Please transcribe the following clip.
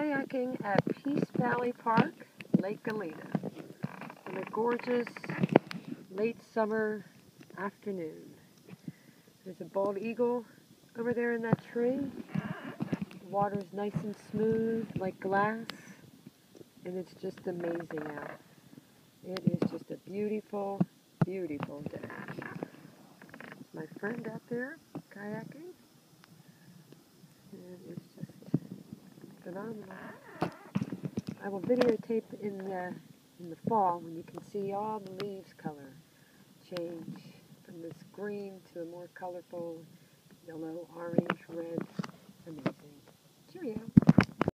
kayaking at Peace Valley Park, Lake Galena, on a gorgeous late summer afternoon. There's a bald eagle over there in that tree. The water's nice and smooth like glass, and it's just amazing out. It is just a beautiful, beautiful day. There's my friend out there kayaking, and it's just phenomenal. I will videotape in the fall when you can see all the leaves color change from this green to a more colorful yellow, orange, red. Amazing. Cheerio.